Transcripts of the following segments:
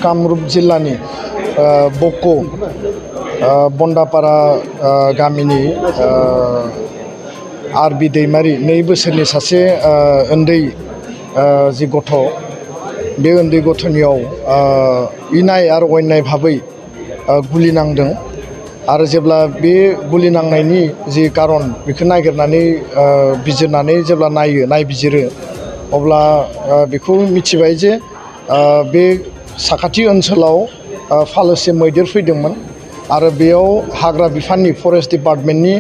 कामरुप जिल्लानि बक' बन्दापारा गामिनि आरबि दैमारि 2 बोसोरनि सासे उन्दै जि गथ' बे उन्दै गथ'नियाव इनाय आरो अयनाय भाबै गुलि नांदों आरो जेब्ला बे गुलि नांनायनि जि कारन बेखौ नागिरनानै बिजिरनानै जेब्ला नायबिजिरो अब्ला बेखौ मिथिबाय जे बे साखाथि ओनसोलाव फालोसे मैदेर फैदोंमोन आरो बेयाव हाग्रा बिफाननि फरेस्ट डिपार्टमेन्टनि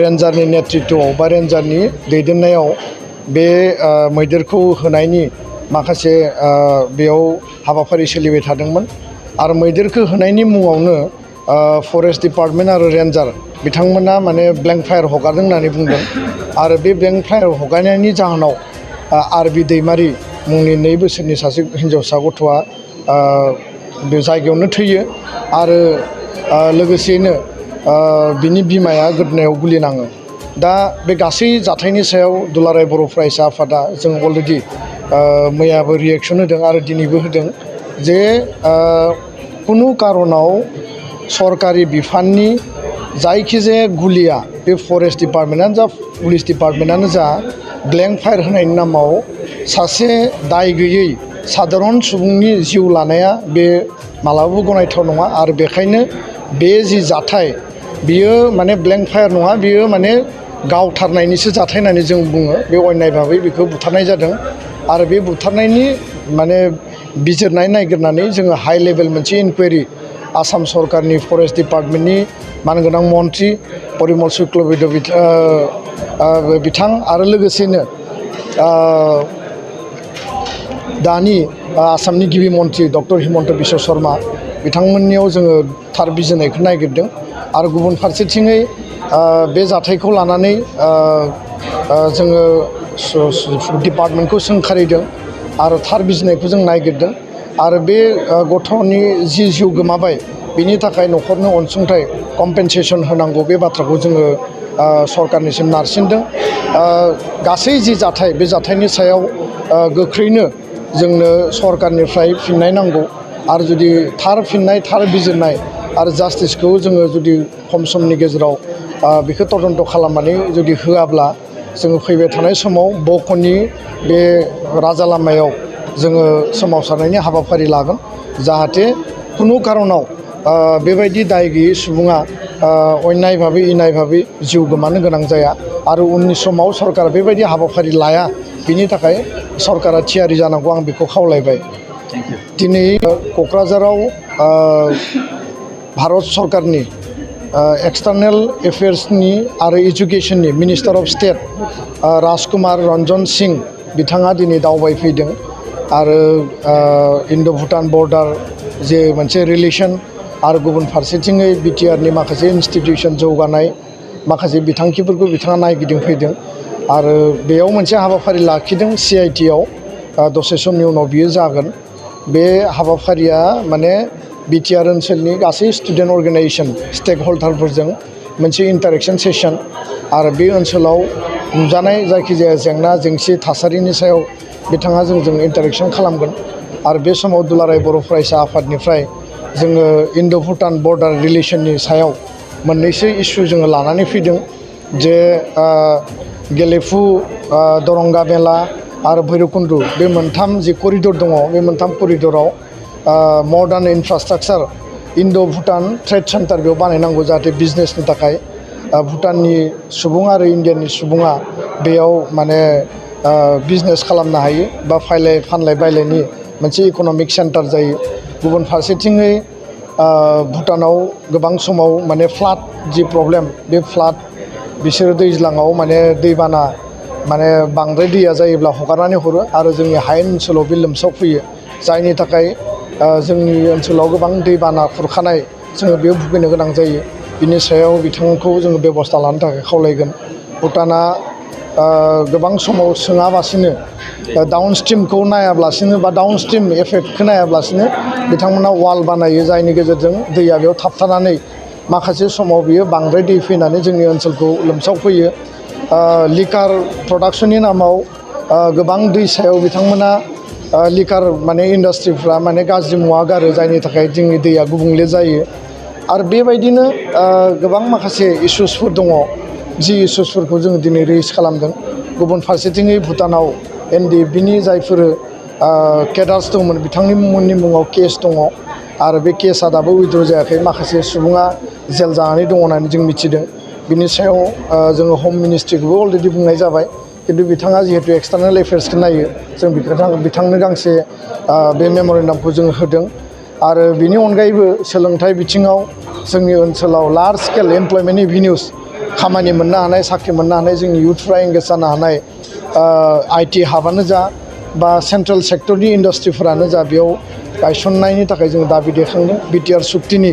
रेन्जारनि नेतृत्वआव बा रेन्जारनि दैदेननायाव बे मैदेरखौ होनायनि माखासे बेयाव हाबाफारि सोलिबाय थादोंमोन आरो मैदेरखौ होनायनि मुङावनो फरेस्ट डिपार्टमेन्ट आरो रेन्जार बिथांमोना माने ब्लेंक फायार हगारदों होननानै बुंदों आरो बे ब्लेंक फायार हगारनायनि जाहोनाव आरबि दैमारि मुंनि 2 बोसोरनि सासे हिन्जावसा गथ'आ बे जायगायावनो थैयो आरो लोगोसेयैनो बिनि बिमाया गोदोनायाव गुलि नाङो। दा बे गासै जाथायनि सायाव दुलाराय बर' फरायसा आफादा जों अलरेडि मैयाबो रिएक्सन होदों आरो दिनैबो होदों जे कुनु कारनाव सरकारि बिफाननि जायखिजाया गुलिया बे फरेस्ट डिपार्टमेन्टआनो जा पुलिस डिपार्टमेन्टआनो जा ब्लेंक फायार होनायनि नामाव सासे दाय गैयै साधारन सुबुंनि जिउ लानाया बे मालाबाबो गनायथाव नङा आरो बेखायनो बे जि जाथाय बियो माने ब्लेंक फायार नङा, बियो माने गावथारनायनिसो जाथाय होननानै जों बुङो। बे अयनाय भाबै बेखौ बुथारनाय जादों आरो बे बुथारनायनि माने बिजिरनाय नागिरनानै जोङो हाइ लेभेल मोनसे इनकुवेरि आसाम सरकारनि फरेस्ट डिपार्टमेन्टनि मानगोनां मन्थ्रि परिमल शुक्लबैद्य बिथां आरो लोगोसेनो दानि आसामनि गिबि मन्थ्रि डक्टर हिमन्त बिश्व शर्मा बिथांमोननियाव जोङो थार बिजिरनायखौ नागिरदों आरो गुबुन फारसेथिङै बे जाथायखौ लानानै जोङो डिपार्टमेन्टखौ सोंखारिदों आरो थार बिजिरनायखौ जों नागिरदों आरो बे गथ'नि जि जिउ गोमाबाय बेनि थाखाय न'खरनो अनसुंथाइ कम्पेनसेसन होनांगौ बे बाथ्राखौ जोङो सरकारनिसिम नारसिनदों। गासै जि जाथाय बे जाथायनि सायाव गोख्रैनो जोंनो सरकारनिफ्राय फिननाय नांगौ आरो जुदि थार फिननाय थार बिजिरनाय आरो जास्टिसखौ जोङो जुदि खम समनि गेजेराव बेखौ तदन्त खालामनानै जुदि होआब्ला जोङो फैबाय थानाय समाव बक'नि बे राजा लामायाव जोङो सोमावसारनायनि हाबाफारि लागोन जाहाथे कुनु कारनाव बेबायदि दाय गैयै सुबुङा अयनाय भाबै इनाय भाबै जिउ गोमानो गोनां जाया आरो उननि समाव सरकारा बेबायदि हाबाफारि लाया बिनि थाखाय सरकारा थियारि जानांगौ आं बेखौ खावलायबाय। दिनै क'क्राझाराव भारत सरकारनि एक्सटार्नेल एफेयार्सनि आरो इडुकेसननि मिनिस्टार अफ स्टेट राजकुमार रन्जन सिं बिथाङा दिनै दावबायफैदों आरो इन्ड' भुटान बर्डार जे मोनसे रिलेसन आरो गुबुन फारसेथिङै बिटिआरनि माखासे इन्सटिटिउसन जौगानाय माखासे बिथांखिफोरखौ बिथाङा नायगिदिंफैदों आरो बेयाव मोनसे हाबाफारि लाखिदों CITआव दसे समनि उनाव बियो जागोन। बे हाबाफारिया माने बिटिआर ओनसोलनि गासै स्टुडेन्ट अर्गेनाइजेसन स्टेक हल्डारफोरजों मोनसे इन्टारेक्सन सेसन आरो बे ओनसोलाव नुजानाय जायखिजाया जेंना जेंसि थासारिनि सायाव बिथाङा जोंजों इन्टारेक्सन खालामगोन आरो बे समाव दुलाराय बर' फरायसा आफादनिफ्राय जोङो इन्ड' भुटान बर्डार रिलेसननि सायाव मोननैसो इस्यु जोङो लानानै फैदों जे गेलेफु दरंगा मेला आरो भैरबकुन्डु बे मोनथाम जि करिडर दङ बे मोनथाम करिडराव मडार्न इनफ्रास्ट्राक्चार इन्ड' भुटान ट्रेड सेन्टार बेयाव बानायनांगौ जाहाथे बिजनेसनि थाखाय भुटाननि सुबुं आरो इन्डियानि सुबुङा बेयाव माने बिजनेस खालामनो हायो बा फानलाय बायलायनि मोनसे इक'नमिक सेन्टार जायो। गुबुन फारसेथिङै भुटानाव गोबां समाव माने फ्लाड जि प्रब्लेम बे फ्लाड बिसोरो दैज्लाङाव माने दैबाना माने बांद्राय दैया जायोब्ला हगारनानै हरो आरो जोंनि हायेन ओनसोलाव बे लोमसाव फैयो जायनि थाखाय जोंनि ओनसोलाव गोबां दैबाना खुरखानाय जोङो बेयाव भुगिनो गोनां जायो। बिनि सायाव बिथांखौ जोङो बेबस्था लानो थाखाय खावलायगोन। भुटाना गोबां समाव सोङाबासिनो डाउन स्ट्रिमखौ नायाब्लासिनो बा डाउन स्ट्रिम एफेक्टखौ नायाब्लासिनो बिथांमोना वाल बानायो जायनि गेजेरजों दैया बेयाव थाबथानानै माखासे समाव बियो बांद्राय दै फैनानै जोंनि ओनसोलखौ लोमसावफैयो। लिकार प्रडाक्शननि नामाव गोबां दैसायाव बिथांमोना लिकार माने इन्डास्ट्रिफ्रा माने गाज्रि मुवा गारो जायनि थाखाय जोंनि दैया गुबुंले जायो आरो बेबायदिनो गोबां माखासे इसुसफोर दङ जि इसुसफोरखौ जोङो दिनै रेज खालामदों गुबुन फारसेथिङै भुटानाव NDFB जायफोर केडार्स दंमोन बिथांनि मुङाव केस दङ आरो बे केसआ दाबो उइथड्र जायाखै माखासे सुबुङा जेल जानानै दङ होननानै जों मिथिदों बिनि सायाव जोङो हम मिनिस्ट्रिखौबो अलरेडि बुंनाय जाबाय खिन्थु बिथाङा जिहेतु एक्सटार्नेल एफेयार्सखौ नायो जों बिथांनो गांसे बे मेम'रेन्डामखौ जोङो होदों आरो बिनि अनगायैबो सोलोंथाइ बिथिङाव जोंनि ओनसोलाव लार्ज स्केल एमप्लयमेन्ट एभिनिउस खामानि मोननो हानाय साख्रि मोननो हानाय जोंनि इउथफ्रा एंगेज जानो हानाय IT हाबानो जा बा सेन्ट्रेल सेक्टरनि इन्डास्ट्रिफोरानो जा बेयाव गायसननायनि थाखाय जों दाबि दैखांदों BTR सुक्तिनि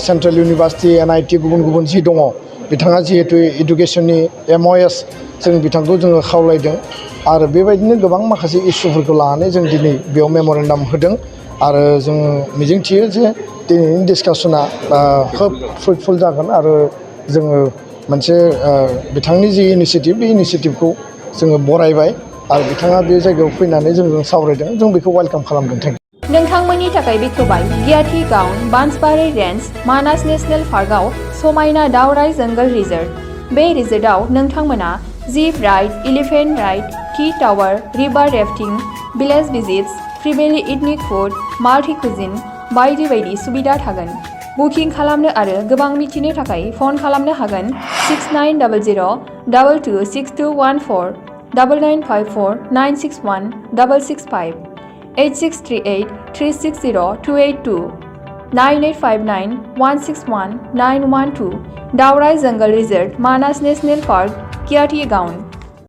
सेन्ट्रेल इउनिभार्सिटि NIT गुबुन गुबुन जि दङ बिथाङा जिहेतु इडुकेसननि MOS जों बिथांखौ जोङो खावलायदों आरो बेबायदिनो गोबां माखासे इस्युफोरखौ लानानै जों दिनै बेयाव मेम'रेन्डाम होदों आरो जों मिजिंथियो जे दिनैनि डिसकासना खोब फ्रुटफुल जागोन आरो जोङो मोनसे बिथांनि जि इनिसियेटिभ बे इनिसियेटिभखौ जोङो बरायबाय आरो बिथाङा बे जायगायाव फैनानै जोंजों सावरायदों जों बेखौ वेलकाम खालामदों थेंक इउ नोंथांमोननि थाखाय बेखेवबाय गियाथि गाउन बांसबारि रेन्ज मानास नेशनेल पार्कआव समायना दावराइ जंगल रिजर्ट बे रिजर्टआव नोंथांमोना zip ride elephant ride tea tower river rafting village visits फ्रिबेलि इथनिक फुड माल्टी कुजिन बायदि बायदि सुबिदा थागोन बुकिं खालामनो आरो गोबां मिथिनो थाखाय फन खालामनो हागोन 6900226214 9954961665 8638360282 9859161912 दावराइ जंगल रिजर्ट मानास नेशनेल पार्क गियाथि गाउन